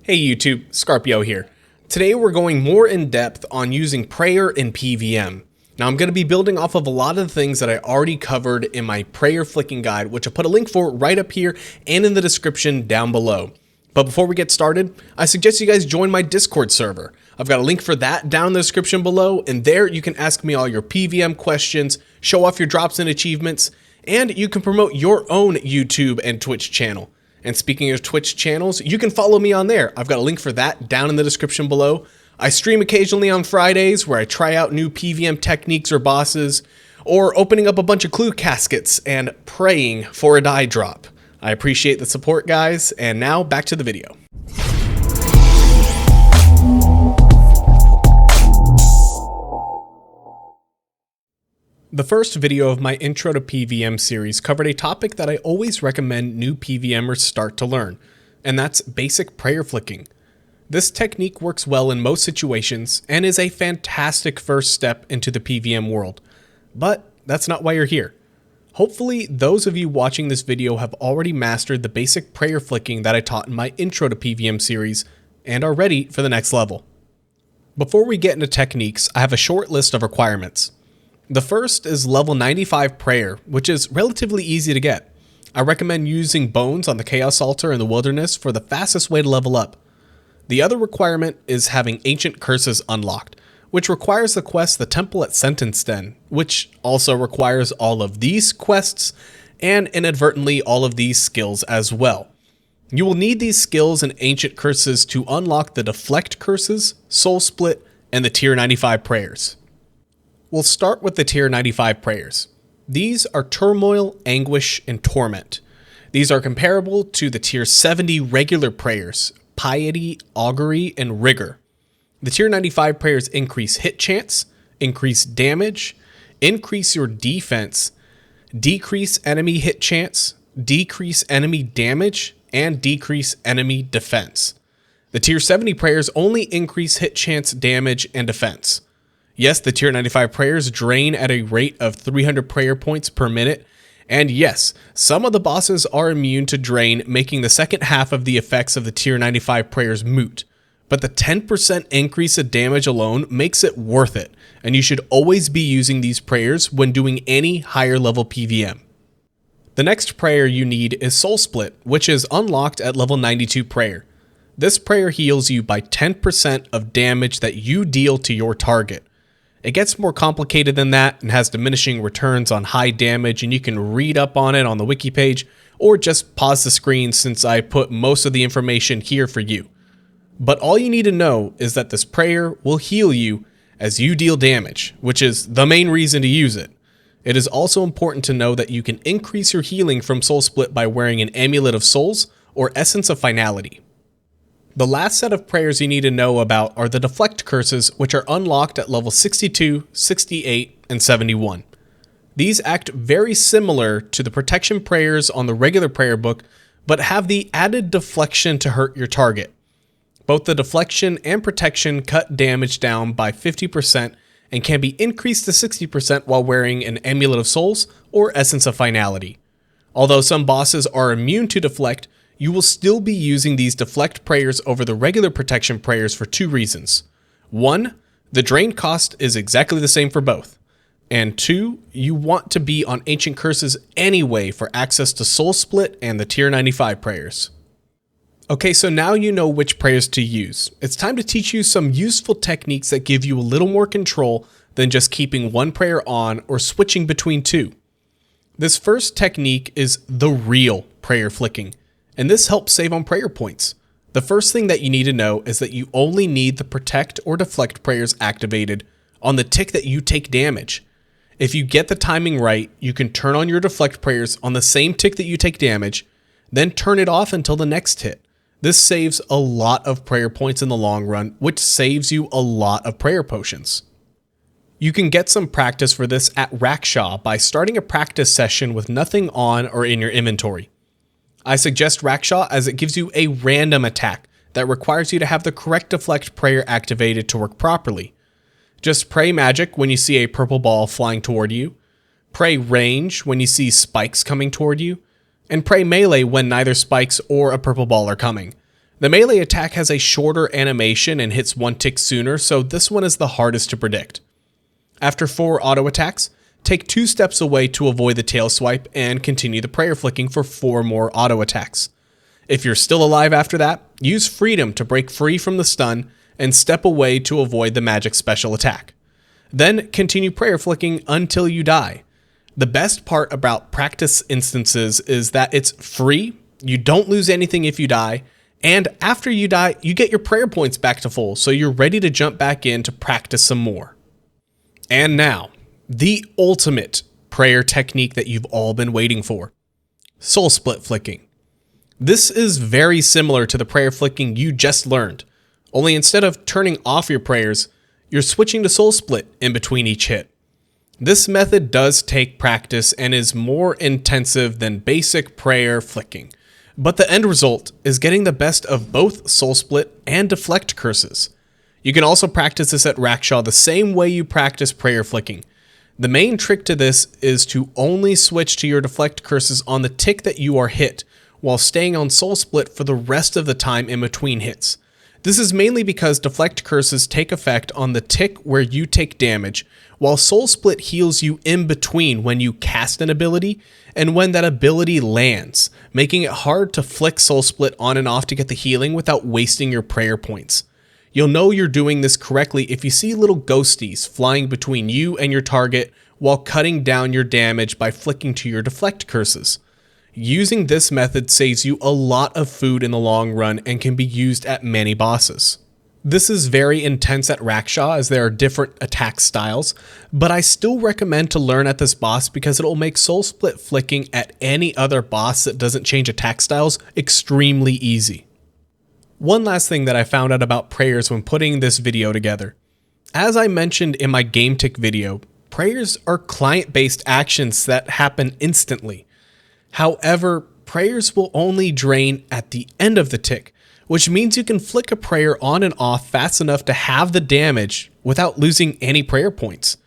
Hey YouTube, Scarpio here. Today we're going more in depth on using Prayer in PVM. Now I'm going to be building off of a lot of the things that I already covered in my Prayer Flicking guide, which I put a link for right up here and in the description down below. But before we get started, I suggest you guys join my Discord server. I've got a link for that down in the description below, and there you can ask me all your PVM questions, show off your drops and achievements, and you can promote your own YouTube and Twitch channel. And speaking of Twitch channels, you can follow me on there. I've got a link for that down in the description below. I stream occasionally on Fridays where I try out new PVM techniques or bosses, or opening up a bunch of clue caskets and praying for a die drop. I appreciate the support, guys, and now back to the video. The first video of my Intro to PVM series covered a topic that I always recommend new PVMers start to learn, and that's basic prayer flicking. This technique works well in most situations and is a fantastic first step into the PVM world, but that's not why you're here. Hopefully, those of you watching this video have already mastered the basic prayer flicking that I taught in my Intro to PVM series and are ready for the next level. Before we get into techniques, I have a short list of requirements. The first is level 95 prayer, which is relatively easy to get. I recommend using bones on the Chaos Altar in the wilderness for the fastest way to level up. The other requirement is having ancient curses unlocked, which requires the quest The Temple at Sentence Den, which also requires all of these quests and inadvertently all of these skills as well. You will need these skills and ancient curses to unlock the Deflect curses, Soul Split, and the Tier 95 prayers. We'll start with the Tier 95 prayers. These are Turmoil, Anguish, and Torment. These are comparable to the Tier 70 regular prayers, Piety, Augury, and Rigor. The Tier 95 prayers increase hit chance, increase damage, increase your defense, decrease enemy hit chance, decrease enemy damage, and decrease enemy defense. The Tier 70 prayers only increase hit chance, damage, and defense. Yes, the Tier 95 prayers drain at a rate of 300 prayer points per minute, and yes, some of the bosses are immune to drain, making the second half of the effects of the Tier 95 prayers moot. But the 10% increase of damage alone makes it worth it, and you should always be using these prayers when doing any higher level PVM. The next prayer you need is Soul Split, which is unlocked at level 92 prayer. This prayer heals you by 10% of damage that you deal to your target. It gets more complicated than that and has diminishing returns on high damage, and you can read up on it on the wiki page or just pause the screen since I put most of the information here for you. But all you need to know is that this prayer will heal you as you deal damage, which is the main reason to use it. It is also important to know that you can increase your healing from Soul Split by wearing an Amulet of Souls or Essence of Finality. The last set of prayers you need to know about are the Deflect curses, which are unlocked at level 62, 68, and 71. These act very similar to the protection prayers on the regular prayer book, but have the added deflection to hurt your target. Both the deflection and protection cut damage down by 50% and can be increased to 60% while wearing an Amulet of Souls or Essence of Finality. Although some bosses are immune to deflect, you will still be using these deflect prayers over the regular protection prayers for two reasons. One, the drain cost is exactly the same for both. And two, you want to be on ancient curses anyway for access to Soul Split and the Tier 95 prayers. Okay, so now you know which prayers to use. It's time to teach you some useful techniques that give you a little more control than just keeping one prayer on or switching between two. This first technique is the real prayer flicking, and this helps save on prayer points. The first thing that you need to know is that you only need the protect or deflect prayers activated on the tick that you take damage. If you get the timing right, you can turn on your deflect prayers on the same tick that you take damage, then turn it off until the next hit. This saves a lot of prayer points in the long run, which saves you a lot of prayer potions. You can get some practice for this at Rakshaw by starting a practice session with nothing on or in your inventory. I suggest Rakshaw as it gives you a random attack that requires you to have the correct deflect prayer activated to work properly. Just pray magic when you see a purple ball flying toward you, pray range when you see spikes coming toward you, and pray melee when neither spikes or a purple ball are coming. The melee attack has a shorter animation and hits one tick sooner, so this one is the hardest to predict. After 4 auto attacks, take 2 steps away to avoid the tail swipe and continue the prayer flicking for 4 more auto attacks. If you're still alive after that, use freedom to break free from the stun and step away to avoid the magic special attack. Then continue prayer flicking until you die. The best part about practice instances is that it's free, you don't lose anything if you die, and after you die, you get your prayer points back to full, so you're ready to jump back in to practice some more. And now, the ultimate prayer technique that you've all been waiting for. Soul split flicking. This is very similar to the prayer flicking you just learned, only instead of turning off your prayers, you're switching to soul split in between each hit. This method does take practice and is more intensive than basic prayer flicking, but the end result is getting the best of both soul split and deflect curses. You can also practice this at Rakshaw the same way you practice prayer flicking. The main trick to this is to only switch to your deflect curses on the tick that you are hit, while staying on soul split for the rest of the time in between hits. This is mainly because deflect curses take effect on the tick where you take damage, while soul split heals you in between when you cast an ability and when that ability lands, making it hard to flick soul split on and off to get the healing without wasting your prayer points. You'll know you're doing this correctly if you see little ghosties flying between you and your target while cutting down your damage by flicking to your deflect curses. Using this method saves you a lot of food in the long run and can be used at many bosses. This is very intense at Rakshaw as there are different attack styles, but I still recommend to learn at this boss because it will make soul split flicking at any other boss that doesn't change attack styles extremely easy. One last thing that I found out about prayers when putting this video together. As I mentioned in my game tick video, prayers are client-based actions that happen instantly. However, prayers will only drain at the end of the tick, which means you can flick a prayer on and off fast enough to have the damage without losing any prayer points.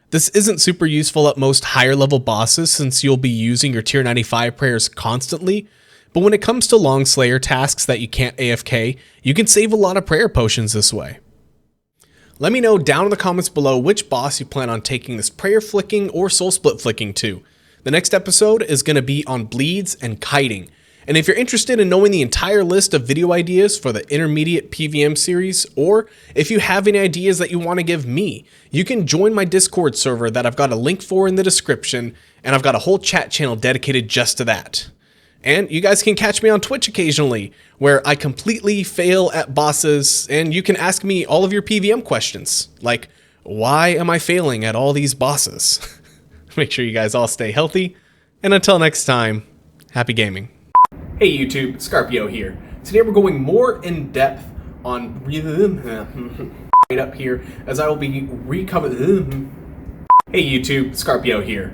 This isn't super useful at most higher level bosses since you'll be using your tier 95 prayers constantly, but when it comes to long slayer tasks that you can't AFK, you can save a lot of prayer potions this way. Let me know down in the comments below which boss you plan on taking this prayer flicking or soul split flicking to. The next episode is going to be on bleeds and kiting. And if you're interested in knowing the entire list of video ideas for the intermediate PVM series, or if you have any ideas that you want to give me, you can join my Discord server that I've got a link for in the description, and I've got a whole chat channel dedicated just to that. And you guys can catch me on Twitch occasionally, where I completely fail at bosses, and you can ask me all of your PVM questions, like, why am I failing at all these bosses? Make sure you guys all stay healthy, and until next time, happy gaming. Hey YouTube, Scarpio here. Today we're going more in depth on right up here, as I will be recovering. Hey YouTube, Scarpio here.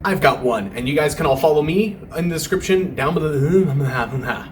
I've got one, and you guys can all follow me in the description down below.